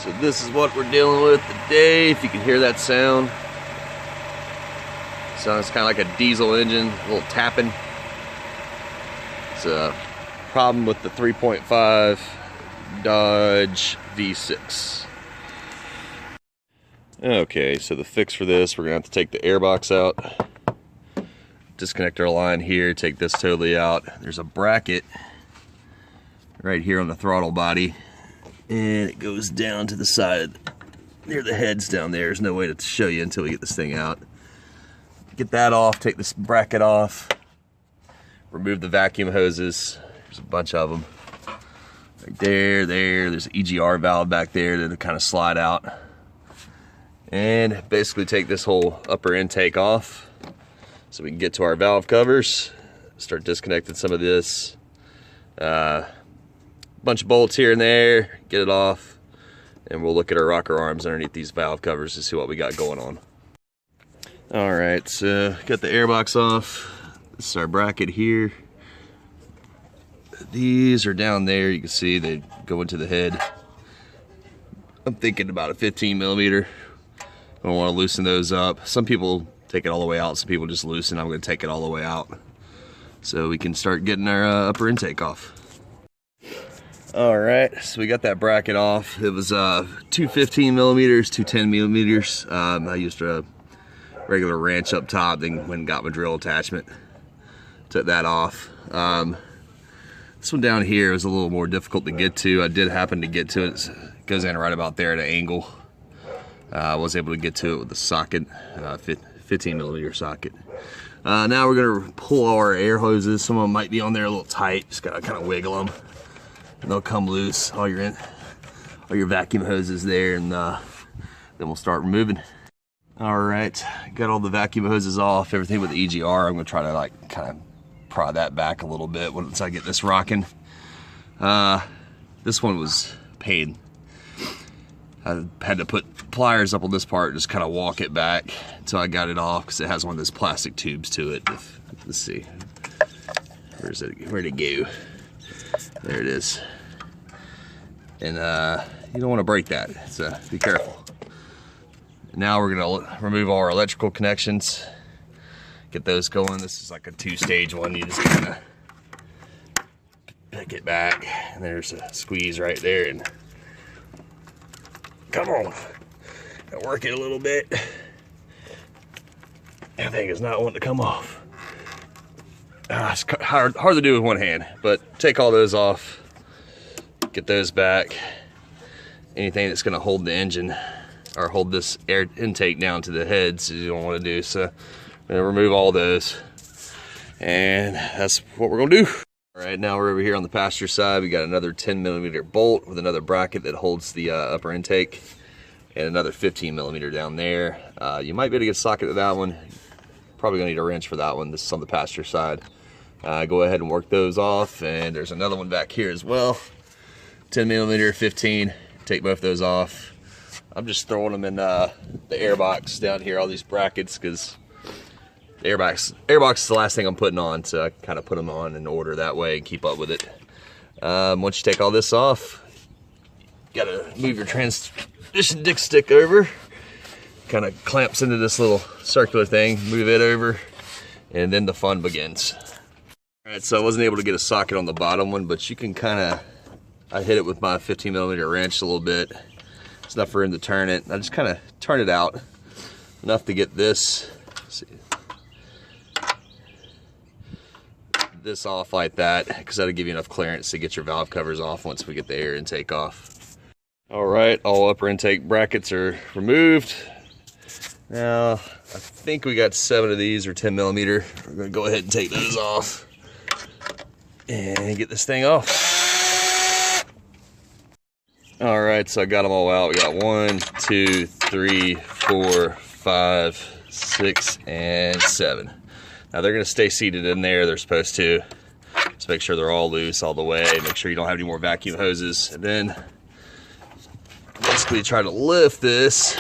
So this is what we're dealing with today. If you can hear that sound. Sounds kind of like a diesel engine, a little tapping. It's a problem with the 3.5 Dodge V6. Okay, so the fix for this, we're gonna have to take the airbox out, disconnect our line here, take this totally out. There's a bracket right here on the throttle body, and it goes down to the side near the heads down there. There's no way to show you until we get this thing out. Get that off, take this bracket off, remove the vacuum hoses. There's a bunch of them. Right there, there's an EGR valve back there that'll kind of slide out. And basically take this whole upper intake off so we can get to our valve covers, start disconnecting some of this. Bunch of bolts here and there, get it off, and we'll look at our rocker arms underneath these valve covers to see what we got going on. All right, so got the airbox off. This is our bracket here. These are down there. You can see they go into the head. I'm thinking about a 15 millimeter. I don't want to loosen those up. Some people take it all the way out, some people just loosen. I'm going to take it all the way out so we can start getting our upper intake off. All right, so we got that bracket off. It was two 15 millimeters, two 10 millimeters. I used a regular wrench up top, then went and got my drill attachment. Took that off. This one down here is a little more difficult to get to. I did happen to get to it. It goes in right about there at an angle. I was able to get to it with the socket, 15 millimeter socket. Now we're gonna pull our air hoses. Some of them might be on there a little tight. Just gotta kind of wiggle them, and they'll come loose. All your vacuum hoses there, and then we'll start removing. All right, got all the vacuum hoses off. Everything with the EGR. I'm gonna try to like kind of prod that back a little bit once I get this rocking. This one was a pain. I had to put pliers up on this part, just kind of walk it back until I got it off, because it has one of those plastic tubes to it. Let's see, where'd it go? There it is. And you don't want to break that, so be careful. Now we're gonna remove all our electrical connections, get those going. This is like a two-stage one. You just kind of pick it back, and there's a squeeze right there, and come on, work it a little bit. That thing is not wanting to come off. It's hard to do with one hand, but take all those off, get those back. Anything that's gonna hold the engine or hold this air intake down to the heads you don't want to do. So I'm gonna remove all those, and that's what we're gonna do. All right, now we're over here on the passenger side. We got another 10 millimeter bolt with another bracket that holds the upper intake, and another 15 millimeter down there. You might be able to get a socket to that one. Probably gonna need a wrench for that one. This is on the passenger side. Go ahead and work those off, and there's another one back here as well. 10 millimeter, 15. Take both those off. I'm just throwing them in the airbox down here, all these brackets, because the airbox is the last thing I'm putting on, so I kind of put them on in order that way and keep up with it. Once you take all this off, you gotta move your transmission dipstick over. Kind of clamps into this little circular thing, move it over, and then the fun begins. All right, so I wasn't able to get a socket on the bottom one, but you can kind of, I hit it with my 15 millimeter wrench a little bit. It's enough for him to turn it. I just kind of turn it out enough to get this, this off like that, because that'll give you enough clearance to get your valve covers off once we get the air intake off. All right, all upper intake brackets are removed. Now, I think we got 7 of these, or 10 millimeter. We're gonna go ahead and take those off and get this thing off. All right, so I got them all out. We got 1, 2, 3, 4, 5, 6, and 7. Now they're gonna stay seated in there. They're supposed to. Just make sure they're all loose all the way. Make sure you don't have any more vacuum hoses. And then basically try to lift this.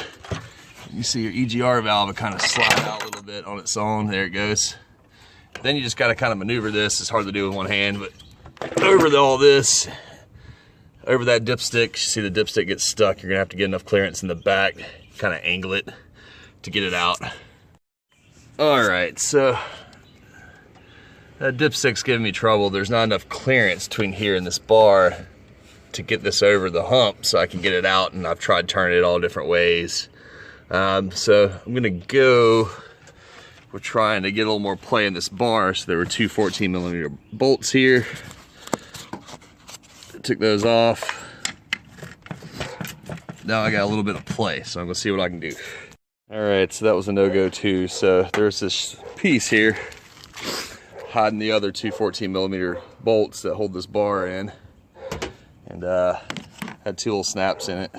You see your EGR valve will kind of slide out a little bit on its own. There it goes. Then you just gotta kind of maneuver this. It's hard to do with one hand, but over all this, over that dipstick. You see the dipstick gets stuck. You're gonna have to get enough clearance in the back, kind of angle it to get it out. All right, so that dipstick's giving me trouble. There's not enough clearance between here and this bar to get this over the hump so I can get it out, and I've tried turning it all different ways. So I'm gonna go, we're trying to get a little more play in this bar. So there were two 14mm bolts here. I took those off. Now I got a little bit of play, so I'm gonna see what I can do. All right, so that was a no-go too. So there's this piece here hiding the other two 14mm bolts that hold this bar in, and had two little snaps in it.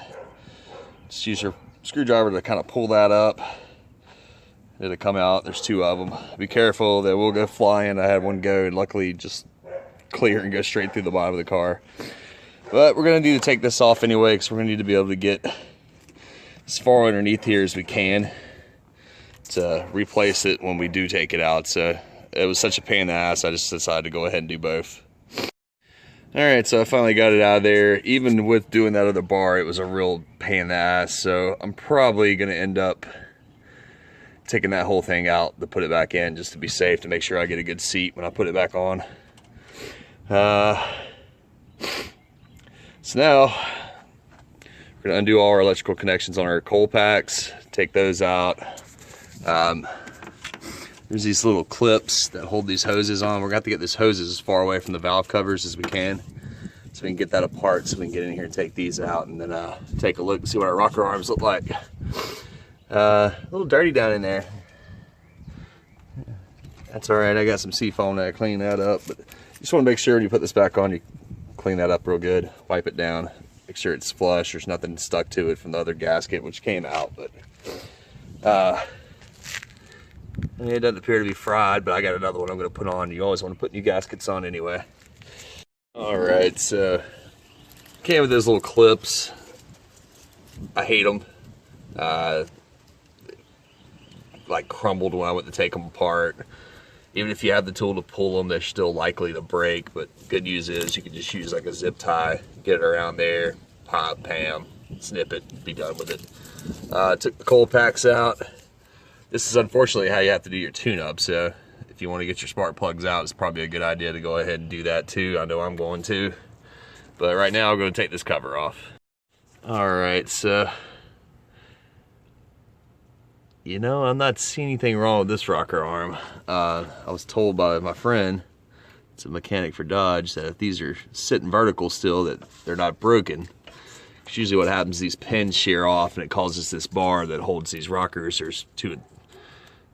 Just use your screwdriver to kind of pull that up. It'll come out. There's two of them. Be careful, they will go flying. I had one go and luckily just clear and go straight through the bottom of the car. But we're gonna need to take this off anyway, because we're gonna need to be able to get as far underneath here as we can to replace it when we do take it out. So it was such a pain in the ass, I just decided to go ahead and do both. All right, so I finally got it out of there. Even with doing that other bar, it was a real pain in the ass. So I'm probably gonna end up taking that whole thing out to put it back in, just to be safe, to make sure I get a good seat when I put it back on. So now we're gonna undo all our electrical connections on our coal packs, take those out. There's these little clips that hold these hoses on. We're gonna have to get these hoses as far away from the valve covers as we can, so we can get that apart, so we can get in here and take these out, and then take a look and see what our rocker arms look like. A little dirty down in there. That's all right, I got some seafoam to clean that up, but you just wanna make sure when you put this back on, you clean that up real good, wipe it down, make sure it's flush, there's nothing stuck to it from the other gasket, which came out, but it doesn't appear to be fried, but I got another one I'm gonna put on. You always wanna put new gaskets on anyway. All right, so came with those little clips. I hate them. Like crumbled when I went to take them apart. Even if you have the tool to pull them, they're still likely to break, but good news is you can just use like a zip tie, get it around there, pop, pam, snip it, be done with it. Took the coal packs out. This is unfortunately how you have to do your tune-up, so if you want to get your spark plugs out, it's probably a good idea to go ahead and do that too. I know I'm going to. But right now I'm going to take this cover off. Alright, so you know, I'm not seeing anything wrong with this rocker arm. I was told by my friend, it's a mechanic for Dodge, that if these are sitting vertical still, that they're not broken. It's usually what happens, these pins shear off and it causes this bar that holds these rockers. There's two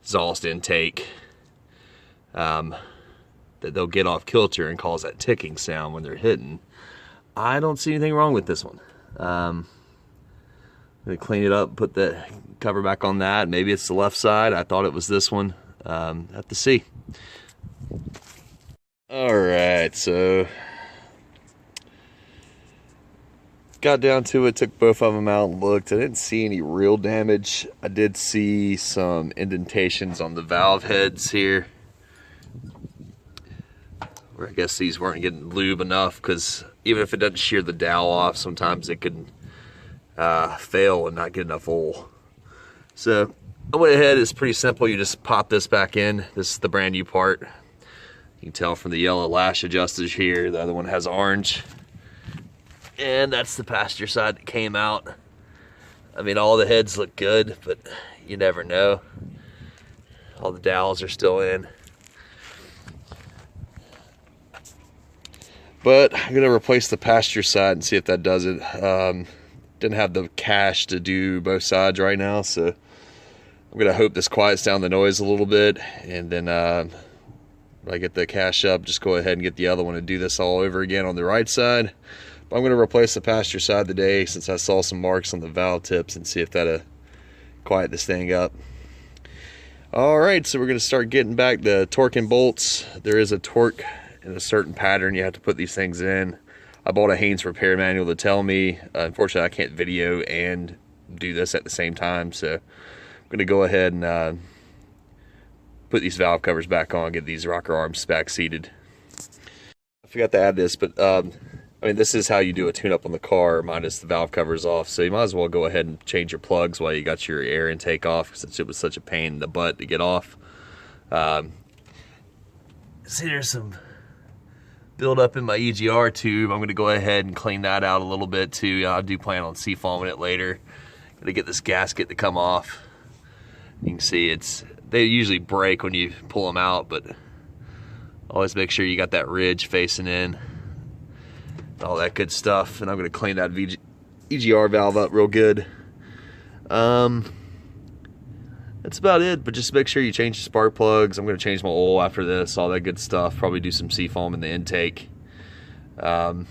exhaust intake that they'll get off kilter and cause that ticking sound when they're hitting. I don't see anything wrong with this one. I'm gonna clean it up, put the cover back on that. Maybe it's the left side. I thought it was this one. Have to see. All right, so got down to it, took both of them out and looked. I didn't see any real damage. I did see some indentations on the valve heads here, where I guess these weren't getting lube enough, because even if it doesn't shear the dowel off, sometimes it could fail and not get enough oil. So I went ahead, it's pretty simple. You just pop this back in. This is the brand new part. You can tell from the yellow lash adjusters here. The other one has orange. And that's the passenger side that came out. I mean, all the heads look good, but you never know. All the dowels are still in. But I'm gonna replace the passenger side and see if that does it. Didn't have the cash to do both sides right now, so I'm gonna hope this quiets down the noise a little bit, and then when I get the cash up, just go ahead and get the other one and do this all over again on the right side. But I'm gonna replace the passenger side today, since I saw some marks on the valve tips, and see if that'll quiet this thing up. All right, so we're gonna start getting back to torquing bolts. There is a torque in a certain pattern you have to put these things in. I bought a Haynes repair manual to tell me. Unfortunately, I can't video and do this at the same time, so I'm gonna go ahead and put these valve covers back on, get these rocker arms back seated. I forgot to add this, but I I mean, this is how you do a tune-up on the car, minus the valve covers off. So you might as well go ahead and change your plugs while you got your air intake off, since it was such a pain in the butt to get off. See, there's some build up in my EGR tube. I'm gonna go ahead and clean that out a little bit too. I do plan on seafoaming it later. Gotta get this gasket to come off. You can see they usually break when you pull them out, but always make sure you got that ridge facing in, all that good stuff. And I'm gonna clean that EGR valve up real good. That's about it, but just make sure you change the spark plugs. I'm gonna change my oil after this, all that good stuff. Probably do some seafoam in the intake. Do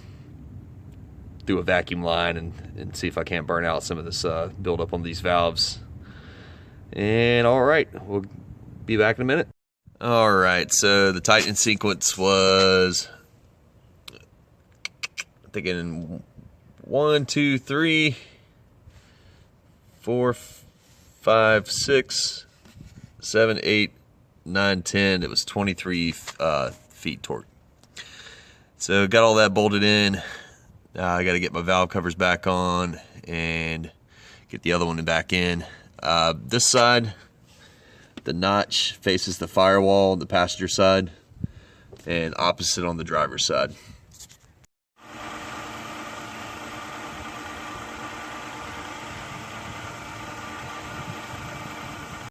a vacuum line and see if I can't burn out some of this buildup on these valves. And all right, we'll be back in a minute. All right, so the tightening sequence was, I'm thinking 1, 2, 3, 4, 5, 6, 7, 8, 9, 10. It was 23 feet torque. So got all that bolted in. I got to get my valve covers back on and get the other one back in. This side, the notch faces the firewall on the passenger side, and opposite on the driver's side.